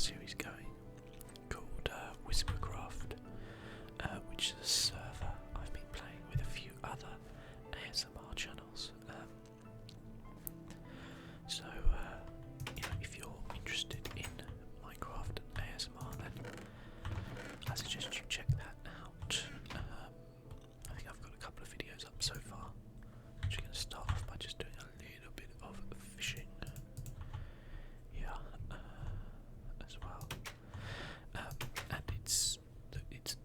series going called Whispercraft, which is a server I've been playing with a few other ASMR channels. So, if you're interested in Minecraft and ASMR, then I suggest you check that out. I think I've got a couple of videos up so far. I'm going to start off by just doing a little bit of fishing here as well. And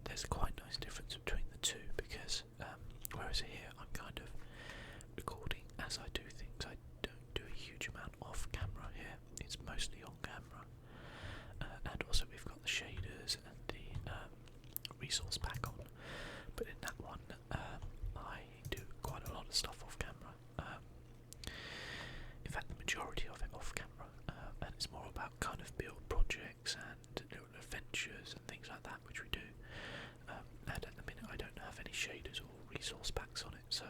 there's a quite nice difference between the two because whereas here I'm kind of recording as I do things. I don't do a huge amount off camera here. It's mostly on camera. And also we've got the shaders and the resource pack on. But in that one I do quite a lot of stuff off camera. In fact, the majority of it off camera. And it's more about kind of build projects and little adventures and things like that, which we do. And at the minute I don't have any shaders or resource packs on it, so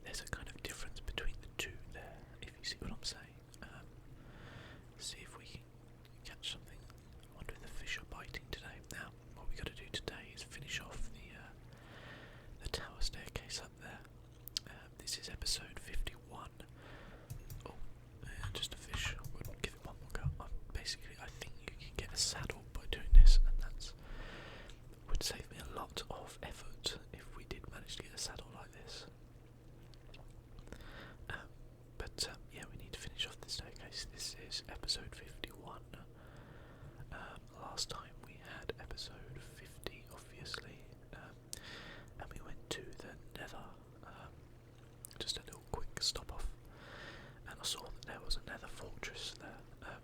there's a kind of difference between the two there, if you see what I'm saying. See if we can catch something. I wonder if the fish are biting today. Now, what we've got to do today is finish off the tower staircase up there. This is episode 51. Oh, just a fish. I wouldn't give it one more go. Basically, I think you can get a saddle by doing this, and that's would save me a lot of effort if we did manage to get a saddle like this. But yeah, we need to finish off the staircase. This is episode 51. Last time we had episode 50, obviously, and we went to the Nether. Just a little quick stop off, and I saw that there was a Nether fortress there.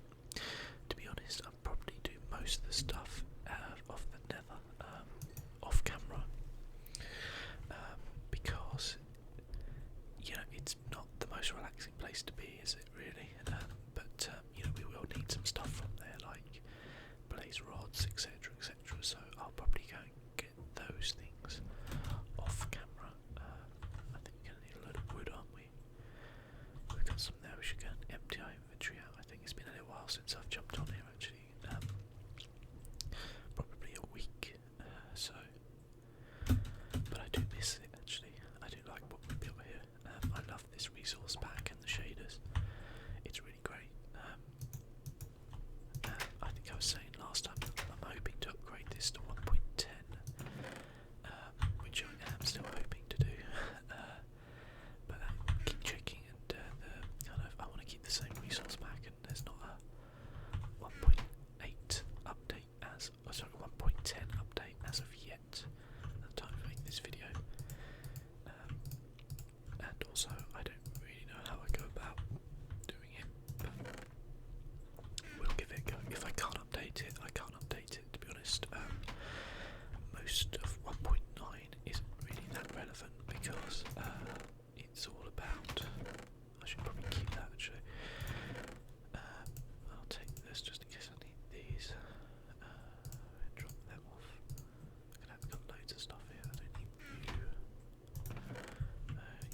To be honest, I'll probably do most of the stuff of the Nether off camera, because it's not the most relaxing place to be, is it really? But we will need some stuff from there, like blaze rods, etc., etc. So I'll probably go and get those things off camera. I think we're going to need a load of wood, aren't we? We've got some there. We should go and empty our inventory out. I think it's been a little while since I've jumped on here, actually. Probably a week. But I do miss it, actually. I do like what we built here. I love this resource pack and the shaders. It's really great. I think I was saying last time that I'm hoping to upgrade this to 1.10, which I am still hoping to do. But I keep checking, and I want to keep the same resource pack, and there's not a 1.8 update 1.10 update as of yet at the time of making this video. And also I don't really know how I go about doing it, but we'll give it a go. If I can't update it, I can't update it, to be honest. Most of 1.9 isn't really that relevant because it's all about, I should probably keep that actually. I'll take this just in case I need these. Drop them off. I've got loads of stuff here. I don't need you.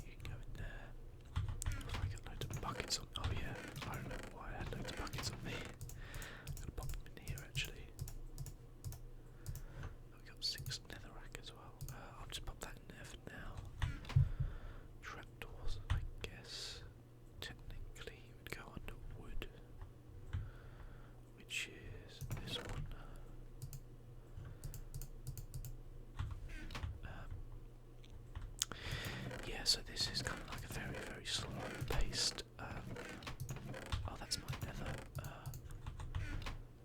You can go in there. I got loads of buckets on. Oh yeah, I remember why I had loads of buckets on me. I'm gonna pop them in here actually. We got 6 netherrack as well. I'll just pop that in there for now. Trapdoors, I guess. Technically, would go under wood, which is this one. Yeah, so this is kind of like a very, very slow paced. Oh, that's my nether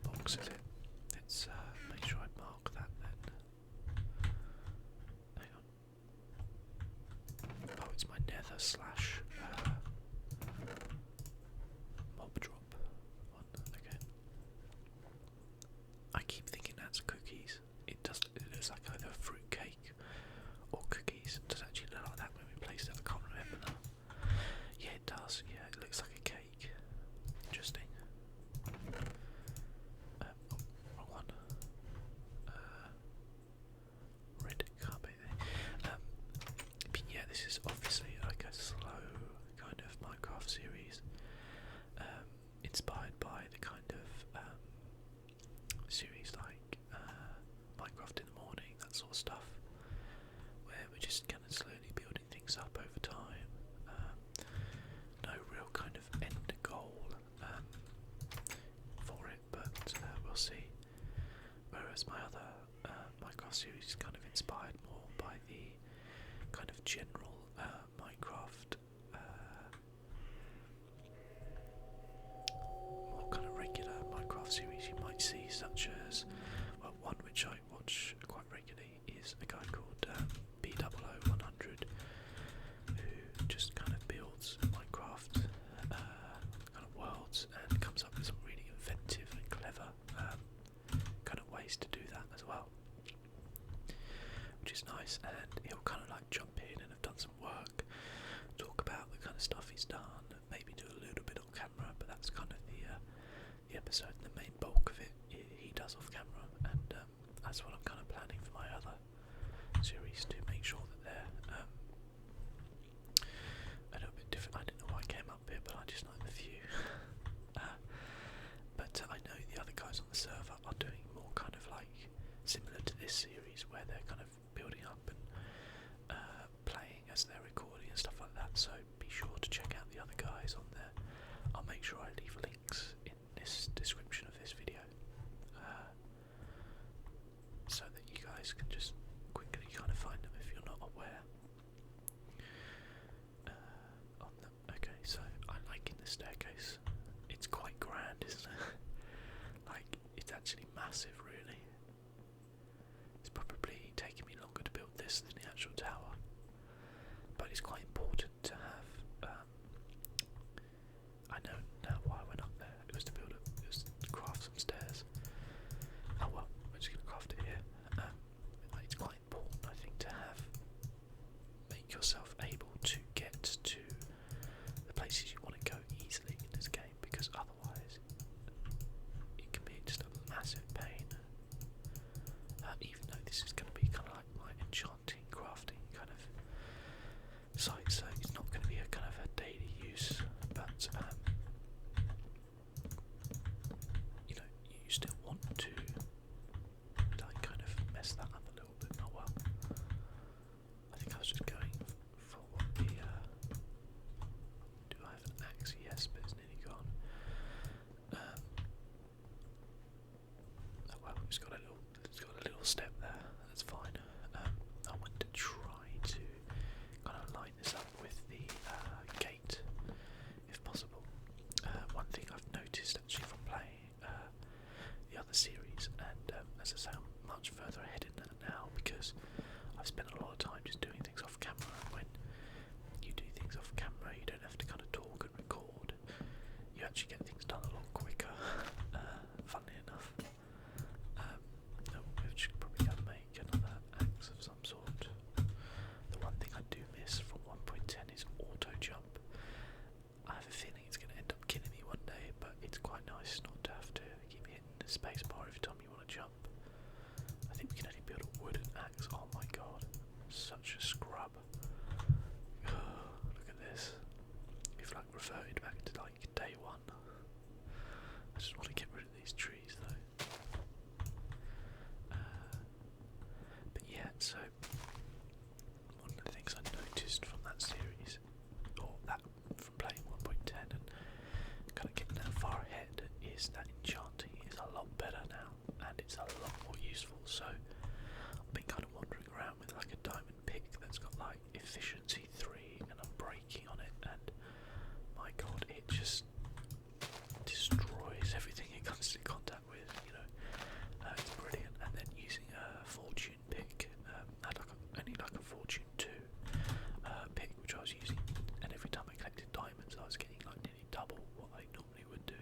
box, is it? Let's make sure I mark that then. Hang on. Oh, it's my nether slash mob drop one. Okay. I keep thinking that's cookies. It looks like either a fruit cake or cookies. It does actually look like that when we placed it. I can't remember now. Yeah, it does. Yeah, it looks like a cake. Interesting. Oh, wrong one. Red carpet there. But yeah, this is obviously like a slow series is kind of inspired more by the kind of general Minecraft, more kind of regular Minecraft series you might see, such as, well, one which I watch quite regularly is a guy called B000100, who just kind of builds Minecraft kind of worlds and comes up with some really inventive and clever kind of ways to do that as well, which is nice. And he'll kind of like jump in and have done some work, talk about the kind of stuff he's done, maybe do a little bit on camera, but that's kind of the episode. The main bulk of it he does off camera, and that's what I'm kind of planning for my other series, to make sure that they're a little bit different. I don't know why I came up here, but I just like the view. But I know the other guys on the server are doing more kind of like similar to this series, where they're kind of building up and playing as they're recording and stuff like that. So be sure to check out the other guys on there. I'll make sure I leave links in this description of this video, so that you guys can just quickly kind of find them if you're not aware. Okay, so I'm liking the staircase. It's quite grand, isn't it? Like, it's actually massive, really. It's probably taken me longer to build this than the actual tower, but it's quite important to have. I know now why I went up there. It was to build it was to craft some stairs. Oh well, we're just gonna craft it here. It's quite important, I think, to make yourself able to get to the places you want to go easily in this game, because otherwise it can be just a massive pain. Even though this is going to be kind of like my enchanting, crafting kind of site, so it's not going to be a kind of a daily use, but you know, you still want to like kind of mess that up a little bit. Oh well, I think I was just going for what the do I have an axe? Yes, but it's nearly gone. Oh well, it's got a little step there. That's fine. I want to try to kind of line this up with the gate, if possible. One thing I've noticed actually from playing the other series, and as I say, I'm much further ahead in that now, because I've spent a lot of time just doing things off camera. And when you do things off camera, you don't have to kind of talk and record. You actually get things done a lot quicker. Funnily enough. We should probably go and make another axe of some sort. The one thing I do miss from 1.10 is auto jump. I have a feeling it's going to end up killing me one day, but it's quite nice not to have to keep hitting the space bar every time you want to jump. I think we can only build a wooden axe. Oh my god, such a scrub. Look at this. We've like reverted back to like day one. I just want to get rid of these trees though. But yeah, so one of the things I noticed from that series, or that from playing 1.10 and kind of getting that far ahead, is that enchanting is a lot better now, and it's a lot more useful. So I've been kind of wandering around with like a diamond pick that's got like efficiency 3, and I'm breaking on it, and my god, it just destroys everything it comes into contact with, you know. It's brilliant. And then using a fortune pick, I had only like a fortune 2 pick, which I was using, and every time I collected diamonds I was getting like nearly double what I normally would do.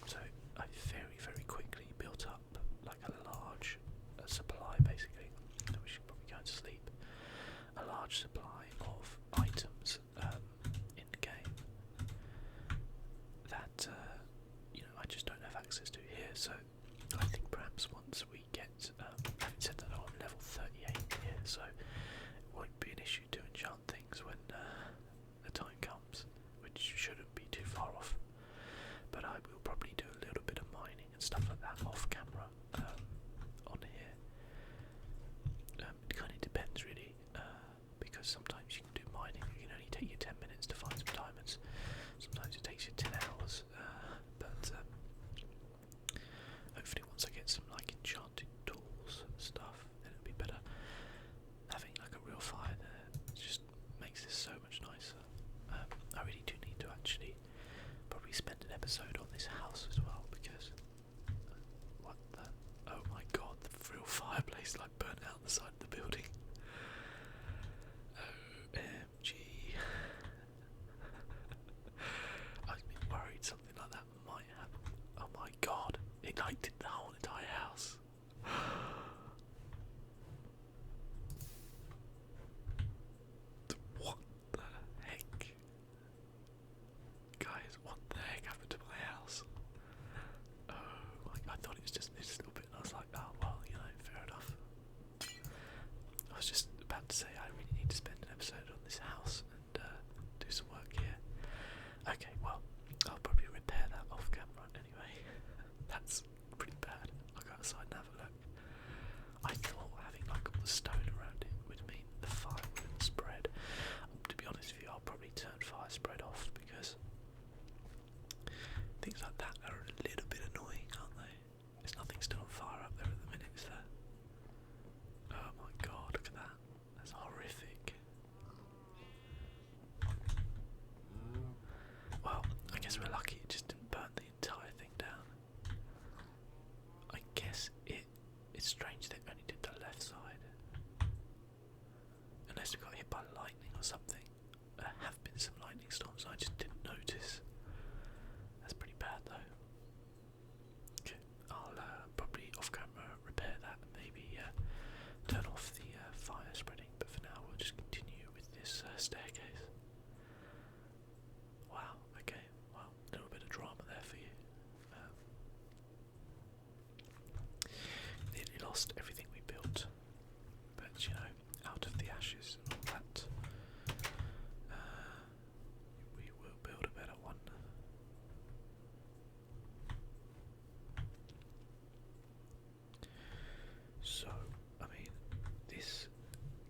So I very, very quickly built up like a large supply, basically. We should probably go to sleep. A large supply of items in the game that you know, I just don't have access to here. So I think perhaps once we get, having said that, I'm level 38 here, so it won't be an issue to enchant things when the time comes, which shouldn't be too far off. But I will probably do a little bit of mining and stuff like that off camera on here. It kind of depends really, because sometimes you can do mining, it can only take you 10 minutes to find some diamonds. Sometimes it takes you 10 hours, but hopefully once I get some like enchanting tools and stuff, then it'll the side of the building. OMG. I was a bit worried something like that might happen. Oh my god, it like did the whole entire house. What the heck? Guys, what the heck happened to my house? Oh my, I thought it was just this little bit and I was like, oh well, you know, fair enough. I was just about to say I really need to spend an episode on this house and do some work here. Okay, well, I'll probably repair that off camera anyway. That's pretty bad. I'll go outside and have a look. I thought having like all the stone around it would mean the fire wouldn't spread. To be honest with you, I'll probably turn fire spread off because things like that are a little bit annoying, aren't they? There's nothing still on fire up there at the minute, is there? Oh my god, look at that. That's horrific. Well, I guess we're lucky it just didn't burn the entire thing down. I guess it's strange they only did the left side. Unless we got hit by lightning or something. There have been some lightning storms, I just didn't notice. That's pretty bad though. Okay, I'll probably off camera repair that and maybe turn off the fire spreading, but for now we'll just continue with this staircase. Wow, okay, well, a little bit of drama there for you. Nearly lost everything we built, but you know, out of the ashes and all that, we will build a better one. So, I mean, this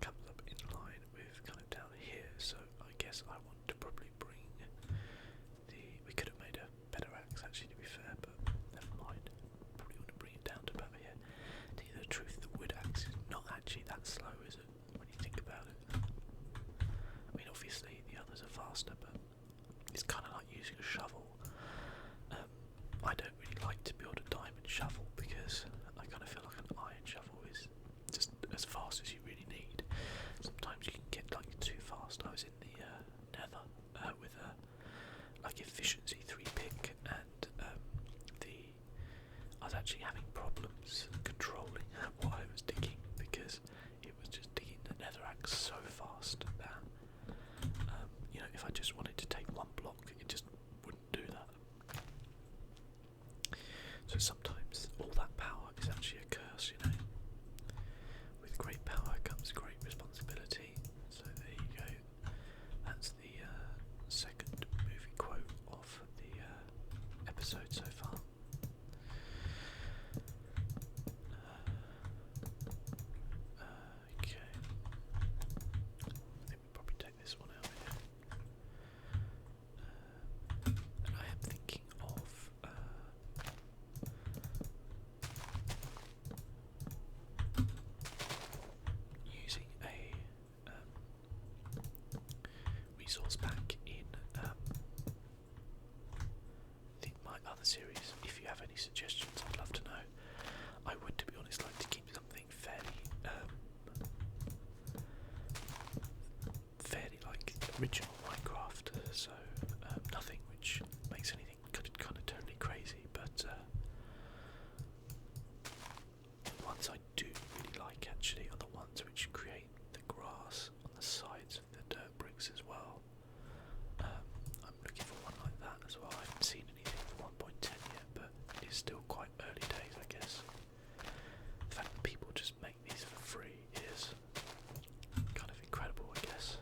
comes up in line with kind of down here, so I guess I want to probably bring we could have made a better axe actually, to be fair, but never mind. Probably want to bring it down to about here. To tell you the truth, the wood axe is not actually that slow, is it, when you think about it? I mean, obviously the others are faster, but it's kind of like using a shovel. I don't really like to build a diamond shovel because I kind of feel like an iron shovel is just as fast as you really need. Sometimes you can get like too fast. I was in the Nether with a like efficiency 3 pick, and I was actually having problems controlling what I was digging because it was just digging the nether axe so fast that you know, if I just wanted to take one block, it just wouldn't do that. So sometimes all that power is actually a curse, you know. With great power comes great responsibility. So there you go. That's the second movie quote of the episode so far. Okay. I think we'll probably take this one out here. And I am thinking of using a resource pack in my other series. If you have any suggestions, I'd love to know. I would, to be honest, like to keep something fairly like original Minecraft, so nothing which makes anything kind of totally crazy, but the ones I do really like actually are the ones which create the grass on the sides of the dirt bricks as well. I'm looking for one like that as well. I haven't seen anything for 1.10 yet, but it is still quite early days, I guess. The fact that people just make these for free is kind of incredible, I guess.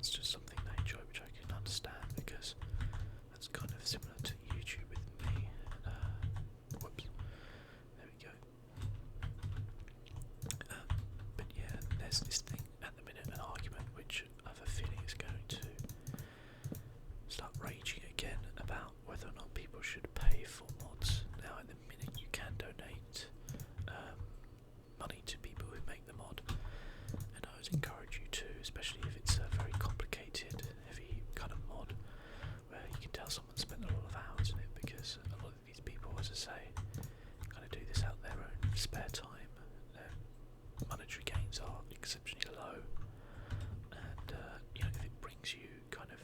that's just something they enjoy, which I can understand because that's kind of similar to YouTube with me. Whoops, there we go. But yeah, there's this thing at the minute, an argument which I have a feeling is going to start raging again about whether or not people should pay for mods. Now, at the minute, you can donate money to people who make the mod, and I would encourage you to, especially if it's a very complicated, heavy kind of mod where you can tell someone spent a lot of hours in it, because a lot of these people, as I say, kind of do this out their own spare time. Their monetary gains are exceptionally low, and if it brings you kind of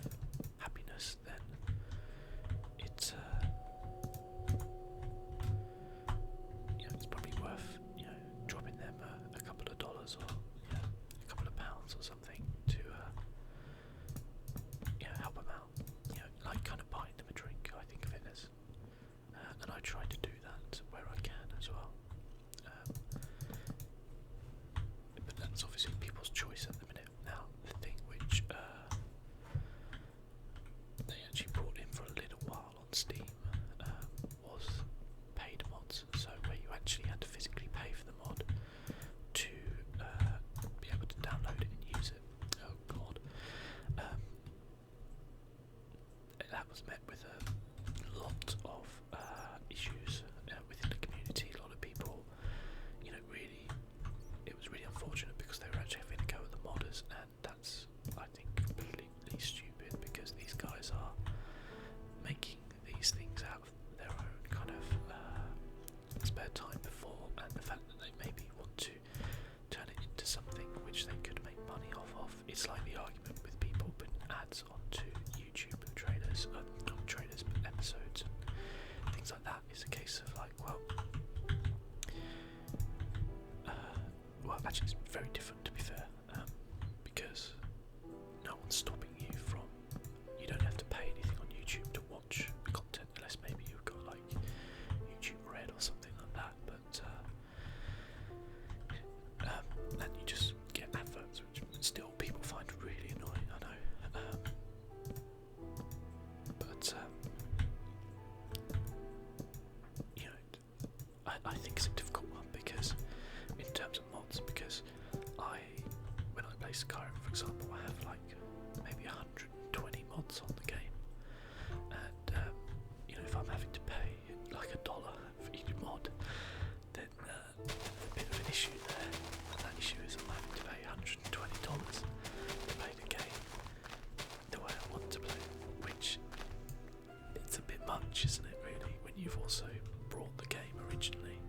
happiness, then it's it's probably worth dropping them a couple of dollars or a couple of pounds or something to help them out. Like kind of buying them a drink, I think of it as, and I try to do that where I can as well. But that's obviously people's choice at the minute. Now, the thing which they actually brought in for a little while on Steam was paid mods, so where you actually had to physically pay for the mod to be able to download it and use it. Oh god. That was met with a lot of issues within the community. A lot of people, really, it was really unfortunate because they were actually having to go at the modders, and that's, I think, completely stupid, because these guys are making these things out of their own kind of spare time before, and the fact that they maybe want to turn it into something which they could make money off of. It's like the argument with people putting ads onto YouTube trailers, not trailers but episodes and things like that. It's a case of like, well, actually it's very different, to be fair, because no one's stopping you from, you don't have to pay anything on YouTube to watch content, unless maybe you've got like YouTube Red or something like that, but and you just get adverts, which still people find really annoying, I know, but I think it's a difficult one, because in terms of mods, because when I play Skyrim, for example, I have like maybe 120 mods on the game, and if I'm having to pay like $1 for each mod, then there's a bit of an issue there, and that issue is I'm having to pay $120 to play the game the way I want to play, which it's a bit much, isn't it, really, when you've also brought the game originally.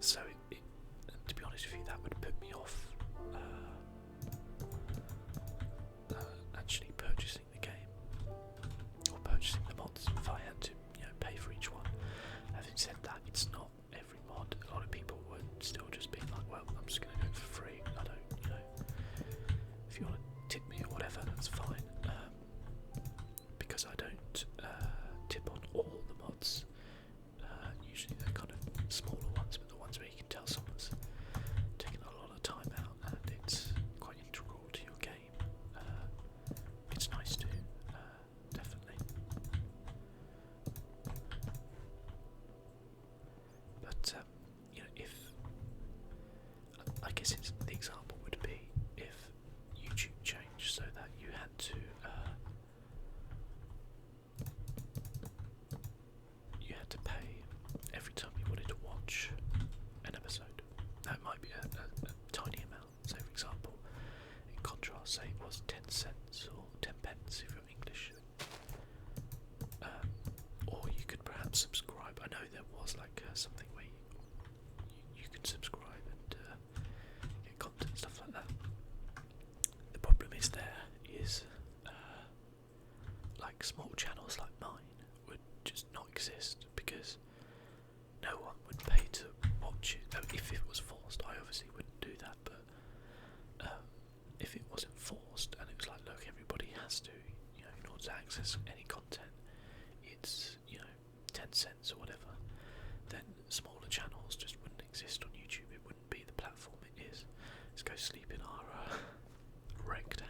So to be honest with you, that would put me off actually purchasing the game or purchasing the mods if I had to, pay for each one. Having said that, it's not every mod. A lot of people would still just be like, well, I'm just going to do it for free. I don't, if you want to tip me or whatever, that's fine. Because I don't tip on all the mods. Usually they're kind of smaller ones, but the ones where you can tell someone's taken a lot of time out and it's quite integral to your game. It's nice to, definitely. But if I guess the example would be if YouTube changed so that you had to pay every time you wanted to watch an episode. Now it might be a tiny amount. Say for example, in contrast, say it was 10 cents or 10 pence if you're English. Or you could perhaps subscribe. I know there was like something where you could subscribe and get content, stuff like that. The problem is like small channels like mine would just not exist, because no one would pay to watch it. If it was forced, I obviously wouldn't do that, but if it wasn't forced and it was like, look, everybody has to, in order to access any content, it's 10 cents or whatever, then smaller channels just wouldn't exist on YouTube. It wouldn't be the platform it is. Let's go sleep in our wrecked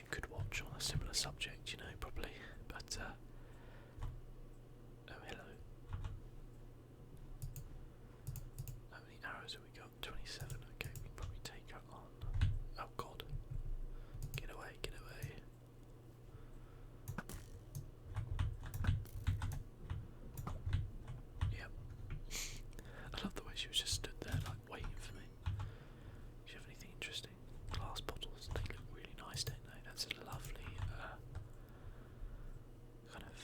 you could watch on a similar subject, you know, probably. But oh, hello. How many arrows have we got? 27. Okay, we can probably take her on. Oh god. Get away, get away. Yep. I love the way she was just stood there, like, waiting for me. Do you have anything interesting? Glass bottles, they look really nice, don't they? That's a lovely kind of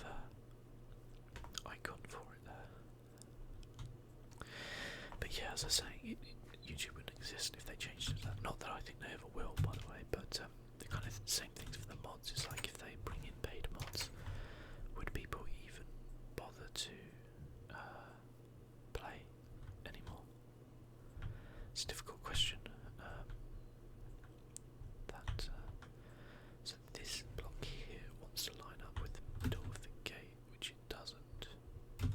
icon for it there. But yeah, as I say, YouTube wouldn't exist if they changed it. Not that I think they ever will, by the way, but the kind of same things for the mods. It's like if they bring in paid mods, would people even bother to play anymore? It's a difficult question. So this block here wants to line up with the middle of the gate, which it doesn't. But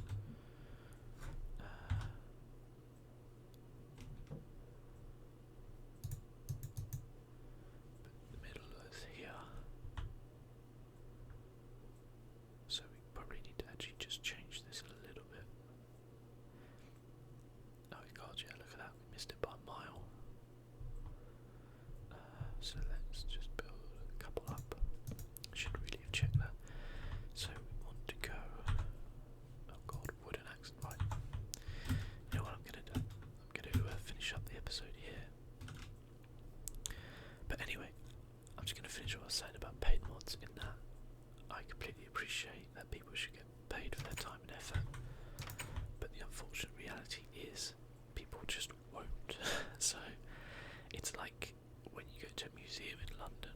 the middle is here. So we probably need to actually just change this a little bit. Oh god, yeah, look at that, we missed it by a mile. So let's just build a couple up. Should really have checked that. So we want to go. Oh god, wooden axe. Right. You know what I'm gonna do? I'm gonna finish up the episode here. But anyway, I'm just gonna finish what I was saying about paid mods. In that, I completely appreciate that people should get paid for their time and effort. But the unfortunate reality is, people just won't. So it's like when you go to a museum in London,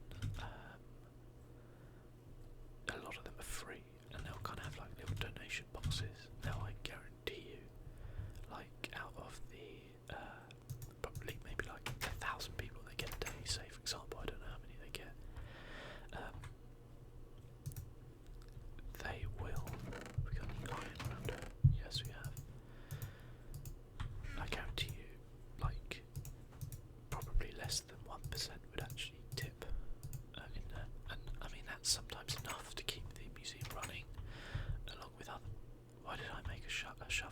a lot of them are free, and they'll kind of have like little donation boxes. Now I guarantee you, like out of the probably maybe like 1,000 people they get a day, say for example, I don't know how many they get. They will. We got any iron around it? Yes, we have. I guarantee you, like probably less than 1% would actually tip in there, and I mean that's sometimes enough to keep the museum running, along with other. Why did I make a shovel?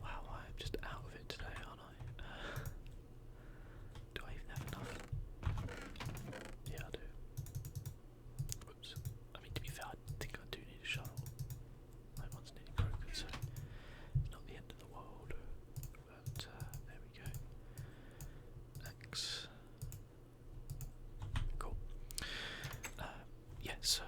Wow, I'm just out of it today, aren't I? Do I even have enough? Yeah, I do. Whoops. I mean, to be fair, I think I do need a shovel. My one's nearly broken, so it's not the end of the world. But there we go. X. Cool. Yeah, so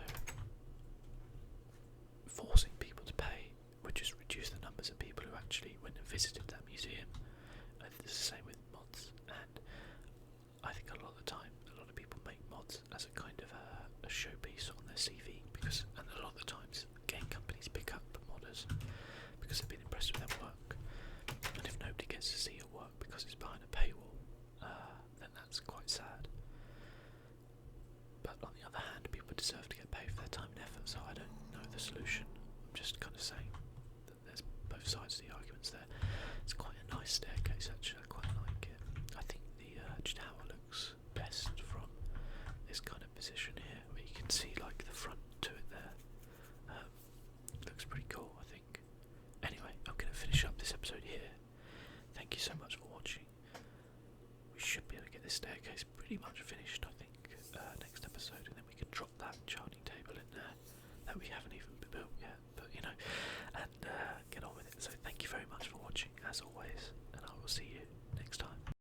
forcing people to pay would just reduce the numbers of people who actually went and visited that museum. It's the same with mods, and I think a lot of the time, a lot of people make mods as a kind of a showpiece on their CV, because, and a lot of the times, game companies pick up modders because they've been impressed with their work. And if nobody gets to see your work because it's behind a paywall, then that's quite sad. But on the other hand, people deserve to get paid for their time and effort, so I don't know the solution. I'm just kind of saying that there's both sides of the arguments there. It's quite a nice staircase, actually. I quite like it. I think the tower looks best from this kind of position here, where you can see like the front to it there. Looks pretty cool, I think. Anyway, I'm going to finish up this episode here. Thank you so much for watching. We should be able to get this staircase pretty much finished, I think, next episode, and then we can drop that enchanting table in there that we haven't even